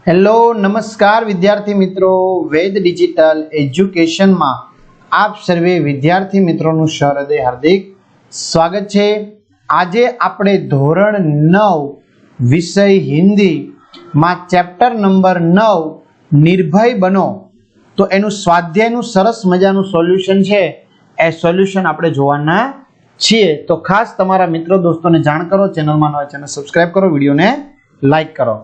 Hello नमस्कार विद्यार्थी मित्रों, वेद डिजिटल एज्युकेशन में आप सर्वे विद्यार्थी मित्रों हृदय हार्दिक स्वागत है। आज आपणे धोरण 9 विषय हिंदी में चैप्टर नंबर 9 निर्भय बनो तो एनु स्वाध्यायनु सरस मजानु सोल्यूशन है। ए सोल्यूशन आपणे जोवाना छीए। तो खास तमारा मित्रों दोस्तों ने जाण करो, चैनल में नवा चैनल सब्सक्राइब करो, वीडियो ने लाइक करो।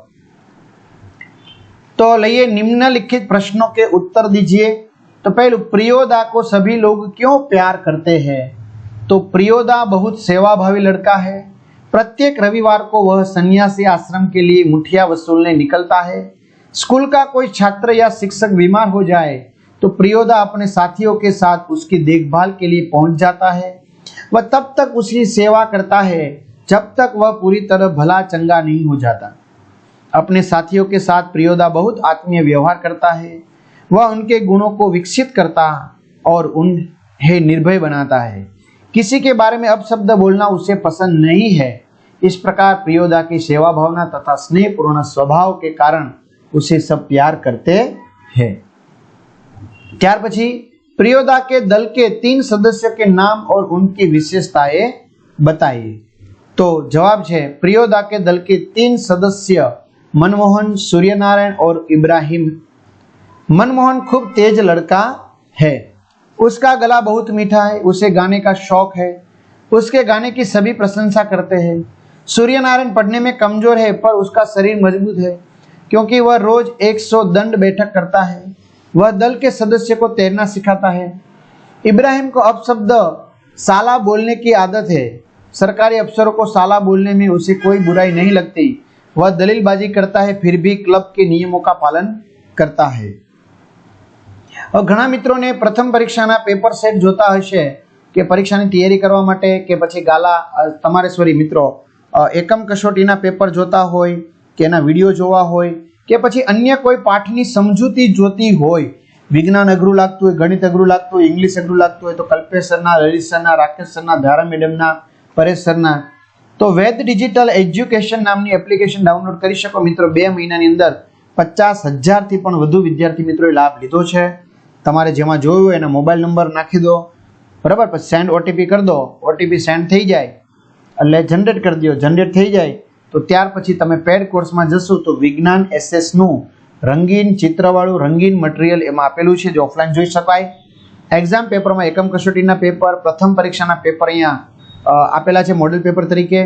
तो लइए निम्नलिखित प्रश्नों के उत्तर दीजिए। तो पहले, प्रियोदा को सभी लोग क्यों प्यार करते हैं? तो प्रियोदा बहुत सेवाभावी लड़का है। प्रत्येक रविवार को वह सन्यासी आश्रम के लिए मुठिया वसूलने निकलता है। स्कूल का कोई छात्र या शिक्षक बीमार हो जाए तो प्रियोदा अपने साथियों के साथ उसकी देखभाल के लिए पहुंच जाता है। वह तब तक उसकी सेवा करता है जब तक वह पूरी तरह भला चंगा नहीं हो जाता। अपने साथियों के साथ प्रियोदा बहुत आत्मीय व्यवहार करता है। वह उनके गुणों को विकसित करता और उन्हें निर्भय बनाता है। किसी के बारे में अपशब्द बोलना उसे पसंद नहीं है। इस प्रकार प्रियोदा की सेवा भावना तथा स्नेहपूर्ण स्वभाव के कारण उसे सब प्यार करते हैं। त्यार पछी प्रियोदा के दल के 3 सदस्यों के नाम और उनकी विशेषताएं बताइए। तो जवाब है, प्रियोदा के दल के 3 सदस्य मनमोहन, सूर्यनारायण और इब्राहिम। मनमोहन खूब तेज लड़का है। उसका गला बहुत मीठा है। उसे गाने का शौक है। उसके गाने की सभी प्रशंसा करते हैं। सूर्यनारायण पढ़ने में कमजोर है पर उसका शरीर मजबूत है क्योंकि वह रोज 100 दंड बैठक करता है। वह दल के सदस्य को तैरना सिखाता है। इब्राहिम को अपशब्द साला बोलने की आदत है। सरकारी अफसरों को साला बोलने में उसे कोई बुराई नहीं लगती। वह दलीलबाजी करता है फिर भी क्लब के नियमों का पालन करता है। और घણા मित्रों ने प्रथम परीक्षाना पेपर सेट जोता हशे के परीक्षाની तैयारी કરવા માટે કે પછી ગાલા તમારે સોરી મિત્રો એકમ કસોટીના પેપર જોતા હોય કે એના વિડિયો જોવા હોય કે પછી અન્ય કોઈ પાઠની સમજૂતી જોતી હોય, વિજ્ઞાન અઘરું લાગતું હોય, ગણિત અઘરું લાગતું હોય, ઇંગ્લિશ અઘરું લાગતું હોય તો કલ્પેશ સરના, લલિત સરના, રાકેશ સરના, ધારા મેડમના, પરેશ સરના तो वेद डिजिटल एज्युकेशन नामनी एप्लिकेशन डाउनलॉड करी शको मित्रों। 2 महीनानी अंदर 50,000 थी पण वधु विद्यार्थी मित्रों लाभ लीधो छे। तमारे जेमां जोयुं होय एना मोबाइल नंबर नाखी दो, बराबर, पर सेंड ओटीपी कर दो। ओटीपी सेंड थई जाए એટલે जनरेट कर दियो। जनरेट थई जाए तो त्यार पछी तमे पेड कोर्स में जशो तो विज्ञान एसएस नु रंगीन चित्रवाळुं रंगीन मटीरियल एमां आपेलुं छे जो ऑफलाइन जोई शकाय। एक्जाम पेपर में एकम कसोटीना पेपर, प्रथम परीक्षाना पेपर अहींया आपेला छे मॉडल पेपर तरीके।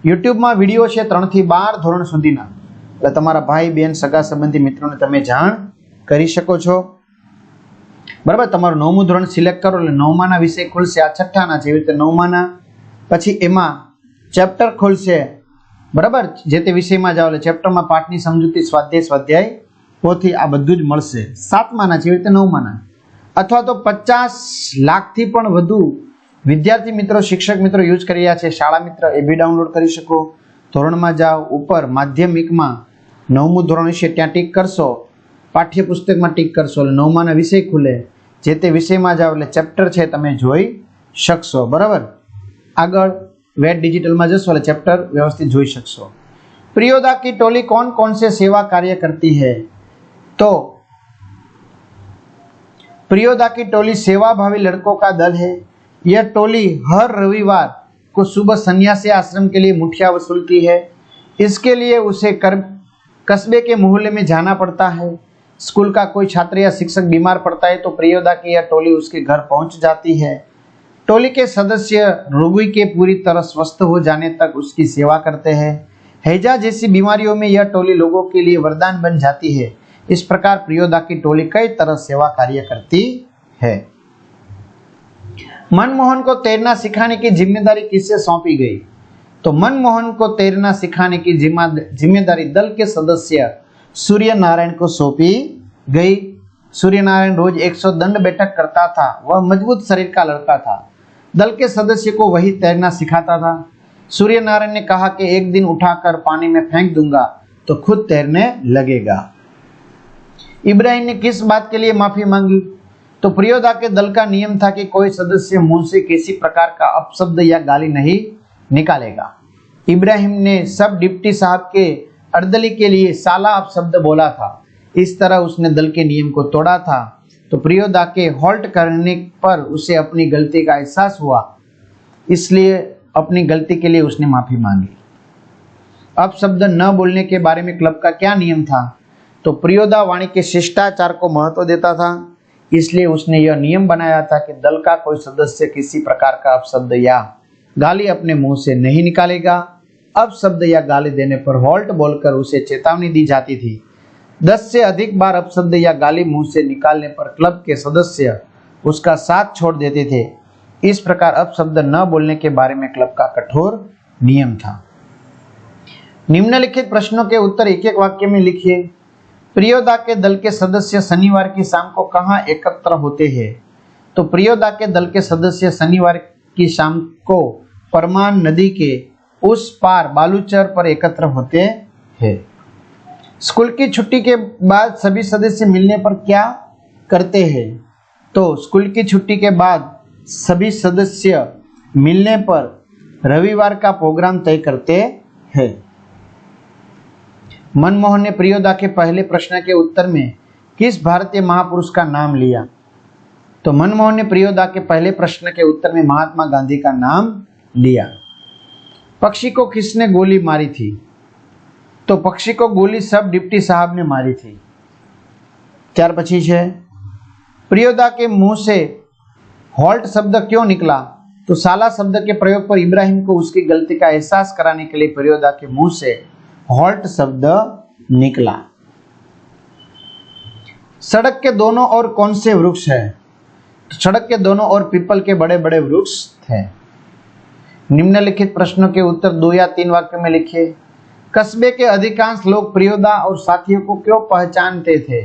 यूट्यूब में विडियो छे 3 થી 12 धोरण सुधीना, એટલે તમારા ભાઈ બેન સગા સંબંધી મિત્રોને તમે જાણ કરી શકો છો। બરાબર, તમારું 9મું ધોરણ સિલેક્ટ કરો એટલે 9માના વિષય ખુલશે। આ છઠ્ઠાના છે, એવી રીતે 9માના પછી એમાં ચેપ્ટર ખુલશે। બરાબર, જે તે વિષયમાં જાઓ એટલે ચેપ્ટરમાં પાઠની સમજૂતી, સ્વાધ્યાય પોથી આ બધું જ મળશે। 7માના છે, એવી રીતે 9માના, અથવા તો 50 લાખથી પણ વધુ विद्यार्थी मित्रों, शिक्षक मित्रों यूज कर रहा है। शाला मित्र ए भी डाउनलॉड कर सको। धोरण में जाओ, ऊपर माध्यमिक में 9मुं धोरण है त्या टीक करशो, पाठ्यपुस्तक में टीक करशो એટલે 9માના विषय खुले। जे ते विषय में जाओ એટલે चेप्टर है तमे जोई शकशो। बराबर, आगळ वेद डिजिटल में जशो એટલે चेप्टर व्यवस्थित जोई शकशो। प्रियोदा की टोली कौन कौन से सेवा कार्य करती है? तो प्रियोदा की टोली सेवाभावी लड़कों का दल है। यह टोली हर रविवार को सुबह सन्यासी आश्रम के लिए मुठिया वसूलती है। इसके लिए उसे कस्बे के मोहल्ले में जाना पड़ता है। स्कूल का कोई छात्र या शिक्षक बीमार पड़ता है तो प्रियोदा की यह टोली उसके घर पहुंच जाती है। टोली के सदस्य रोगी के पूरी तरह स्वस्थ हो जाने तक उसकी सेवा करते हैं। हैजा जैसी बीमारियों में यह टोली लोगों के लिए वरदान बन जाती है। इस प्रकार प्रियोदा की टोली कई तरह सेवा कार्य करती है। मनमोहन को तैरना सिखाने की जिम्मेदारी किसे सौंपी गई? तो मनमोहन को तैरना सिखाने की जिम्मेदारी दल के सदस्य सूर्यनारायण को सौंपी गई। सूर्यनारायण रोज 100 दंड बैठक करता था। वह मजबूत शरीर का लड़का था। दल के सदस्य को वही तैरना सिखाता था। सूर्यनारायण ने कहा कि एक दिन उठाकर पानी में फेंक दूंगा तो खुद तैरने लगेगा। इब्राहिम ने किस बात के लिए माफी मांगी? तो प्रियोदा के दल का नियम था कि कोई सदस्य मुंह से किसी प्रकार का अपशब्द या गाली नहीं निकालेगा। इब्राहिम ने सब डिप्टी साहब के अर्दली के लिए साला अपशब्द बोला था। इस तरह उसने दल के नियम को तोड़ा था। तो प्रियोदा के हॉल्ट करने पर उसे अपनी गलती का एहसास हुआ, इसलिए अपनी गलती के लिए उसने माफी मांगी। अपशब्द न बोलने के बारे में क्लब का क्या नियम था? तो प्रियोदा वाणी के शिष्टाचार को महत्व देता था, इसलिए उसने यह नियम बनाया था कि दल का कोई सदस्य किसी प्रकार का अपशब्द या गाली अपने मुंह से नहीं निकालेगा। अपशब्द या गाली देने पर हॉल्ट बोलकर उसे चेतावनी दी जाती थी। 10 से अधिक बार अपशब्द या गाली मुंह से निकालने पर क्लब के सदस्य उसका साथ छोड़ देते थे। इस प्रकार अपशब्द न बोलने के बारे में क्लब का कठोर नियम था। निम्नलिखित प्रश्नों के उत्तर एक एक वाक्य में लिखिए। प्रियोदा के दल के सदस्य शनिवार की शाम को कहाँ एकत्र होते हैं? तो प्रियोदा के दल के सदस्य शनिवार की शाम को परमान नदी के उस पार बालूचर पर एकत्र होते हैं। स्कूल की छुट्टी के बाद सभी सदस्य मिलने पर क्या करते हैं? तो स्कूल की छुट्टी के बाद सभी सदस्य मिलने पर रविवार का प्रोग्राम तय करते हैं। मनमोहन ने प्रियोदा के पहले प्रश्न के उत्तर में किस भारतीय महापुरुष का नाम लिया? तो मनमोहन ने प्रियोदा के पहले प्रश्न के उत्तर में महात्मा गांधी का नाम लिया। पक्षी को किसने गोली मारी थी? तो पक्षी को गोली सब डिप्टी साहब ने मारी थी। 4 પછી છે प्रियोदा के मुंह से हॉल्ट शब्द क्यों निकला? तो साला शब्द के प्रयोग पर इब्राहिम को उसकी गलती का एहसास कराने के लिए प्रियोदा के मुंह से हॉल्ट शब्द निकला। सड़क के दोनों ओर कौन से वृक्ष है? सड़क के दोनों ओर पीपल के बड़े बड़े वृक्ष थे। निम्नलिखित प्रश्नों के उत्तर 2 या 3 वाक्य में लिखिए। कस्बे के अधिकांश लोग प्रियोदा और साथियों को क्यों पहचानते थे?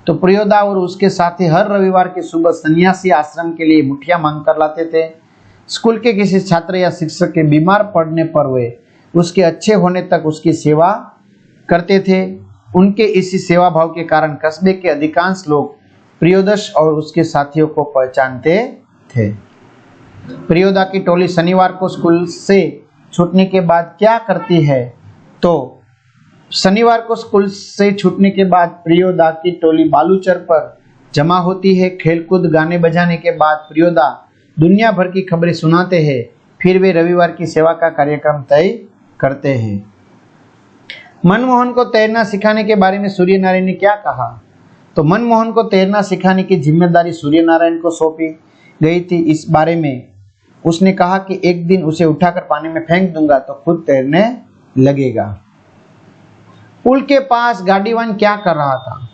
तो प्रियोदा और उसके साथी हर रविवार की सुबह सन्यासी आश्रम के लिए मुठिया मांग कर लाते थे। स्कूल के किसी छात्र या शिक्षक के बीमार पड़ने पर वे उसके अच्छे होने तक उसकी सेवा करते थे। उनके इसी सेवा भाव के कारण कस्बे के अधिकांश लोग प्रियोदश और उसके साथियों को पहचानते थे। प्रियोदा की टोली शनिवार को स्कूल से छूटने के बाद क्या करती है? तो शनिवार को स्कूल से छूटने के बाद प्रियोदा की टोली बालूचर पर जमा होती है। खेलकूद गाने बजाने के बाद प्रियोदा दुनिया भर की खबरें सुनाते हैं। फिर वे रविवार की सेवा का कार्यक्रम तय करते हैं। मनमोहन को तैरना सिखाने के बारे में सूर्यनारायण ने क्या कहा? तो मनमोहन को तैरना सिखाने की जिम्मेदारी सूर्यनारायण को सौंपी गई थी। इस बारे में उसने कहा कि एक दिन उसे उठाकर पानी में फेंक दूंगा तो खुद तैरने लगेगा। पुल के पास गाड़ीवान क्या कर रहा था?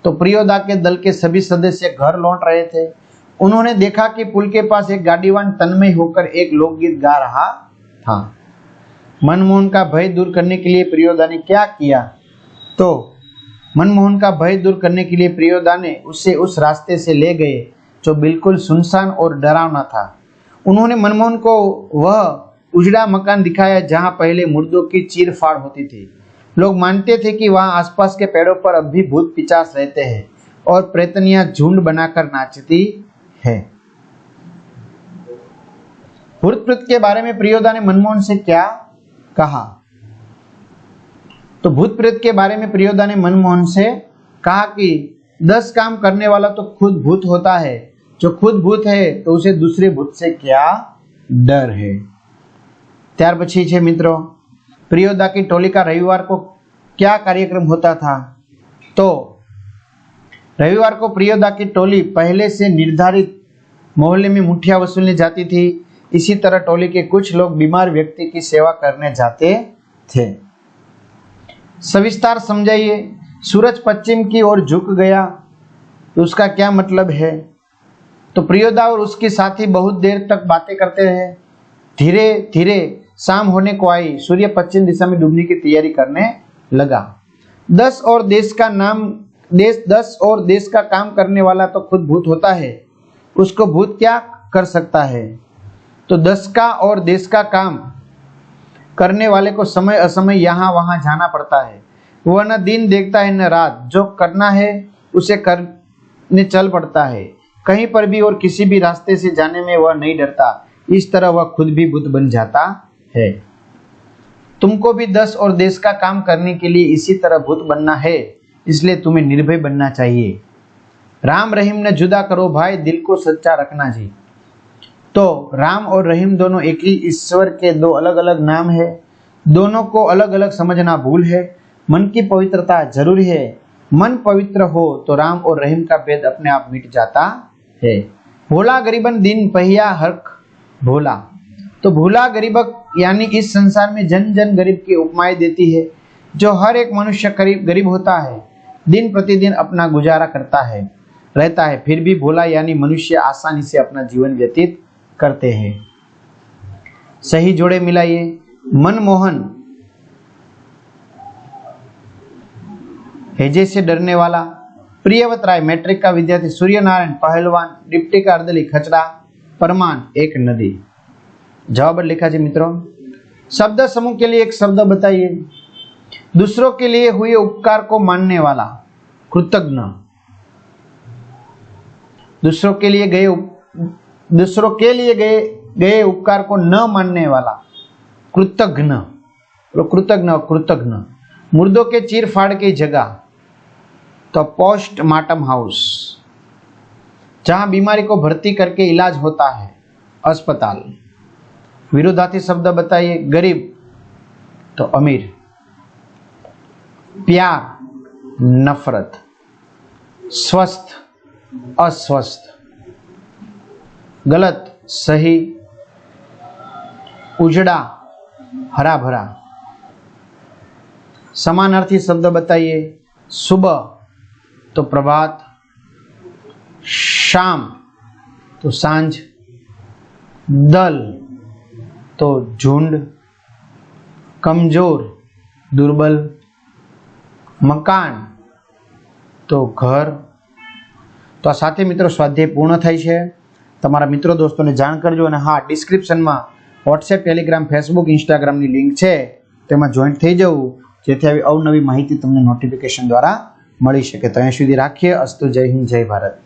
तो प्रियोदा के दल के सभी सदस्य घर लौट रहे थे। उन्होंने देखा कि पुल के पास एक गाड़ीवान तन्मय होकर एक लोकगीत गा रहा था। मनमोहन का भय दूर करने के लिए प्रियोदा ने क्या किया? तो मनमोहन का भय दूर करने के लिए प्रियोदा ने उसे उस रास्ते से ले गए जो बिल्कुल सुनसान और डरावना था। उन्होंने मनमोहन को वह उजड़ा मकान दिखाया जहां पहले मुर्दों की चीर फाड़ होती थी। लोग मानते थे कि वहां आसपास के पेड़ों पर अब भी भूत पिचास रहते हैं और प्रेतनियां झुंड बनाकर नाचती है। भूत प्रेत के बारे में प्रियोदा ने मनमोहन से क्या कहा? तो भूत प्रेत के बारे में प्रियोदा ने मनमोहन से कहा कि 10 काम करने वाला तो खुद भूत होता है। जो खुद भूत है तो उसे दूसरे भूत से क्या डर है। ત્યાર પછી છે મિત્રો प्रियोदा की टोली का रविवार को क्या कार्यक्रम होता था? तो रविवार को प्रियोदा की टोली पहले से निर्धारित मोहल्ले में मुठिया वसूलने जाती थी। इसी तरह टोली के कुछ लोग बीमार व्यक्ति की सेवा करने जाते थे। सविस्तार समझाइए। सूरज पश्चिम की ओर झुक गया, तो उसका क्या मतलब है? तो प्रियोदा और उसके साथी बहुत देर तक बातें करते रहे। धीरे धीरे शाम होने को आई। सूर्य पश्चिम दिशा में डूबने की तैयारी करने लगा। 10 और देश का काम करने वाला तो खुद भूत होता है। उसको भूत क्या कर सकता है? तो 10 का और देश का काम करने वाले को समय असमय यहाँ वहां जाना पड़ता है। वह न दिन देखता है न रात। जो करना है उसे करने चल पड़ता है। कहीं पर भी और किसी भी रास्ते से जाने में वह नहीं डरता। इस तरह वह खुद भी भूत बन जाता है। तुमको भी दस और देश का काम करने के लिए इसी तरह भूत बनना है, इसलिए तुम्हें निर्भय बनना चाहिए। राम रहीम ने जुदा करो भाई, दिल को सच्चा रखना जी। तो राम और रहीम दोनों एक ही ईश्वर के दो अलग अलग नाम है, दोनों को अलग अलग समझना भूल है। मन की पवित्रता जरूरी है, मन पवित्र हो तो राम और रहीम का भेद अपने आप मिट जाता है। भोला गरीबन दिन पहिया हक भोला, तो भोला गरीबक यानी इस संसार में जन जन गरीब की उपमाएं देती है। जो हर एक मनुष्य गरीब होता है, दिन प्रतिदिन अपना गुजारा करता है रहता है, फिर भी भोला यानी मनुष्य आसानी से अपना जीवन व्यतीत करते हैं। सही जोड़े मिलाइए। मनमोहन हेजे से डरने वाला, प्रियवत राय मैट्रिक का विद्यार्थी, सूर्यनारायण पहलवान, डिप्टी का अर्दली खचड़ा, परमान एक नदी। जवाब लिखा जी मित्रों। शब्द समूह के लिए एक शब्द बताइए। दूसरों के लिए हुए उपकार को मानने वाला, कृतज्ञ। दूसरों के लिए गए उपकार को न मानने वाला, कृतज्ञ। कृतज्ञ। मुर्दों के चीर फाड़ की जगह, तो पोस्टमार्टम हाउस। जहां बीमारी को भर्ती करके इलाज होता है, अस्पताल। विरोधार्थी शब्द बताइए। गरीब तो अमीर, प्यार नफरत, स्वस्थ अस्वस्थ, गलत सही, उजड़ा हरा भरा। समानार्थी शब्द बताइए। सुबह तो प्रभात, शाम तो सांझ, दल तो झुंड, कमजोर दुर्बल, मकान तो घर। तो आ साथे मित्रों स्वाध्याय पूर्ण थाय छे। तमारा मित्रों दोस्तों ने जाण करजो। अने हाँ, डिस्क्रिप्शन में व्हाट्सएप, टेलिग्राम, फेसबुक, इंस्टाग्राम की लिंक है, तेमां जॉइंट थई जवुं, जेथी आवी अवनवी माहिती तमने नोटिफिकेशन द्वारा मळी शके। तो अहीं सुधी राखीए। अस्तु। जय हिंद, जय भारत।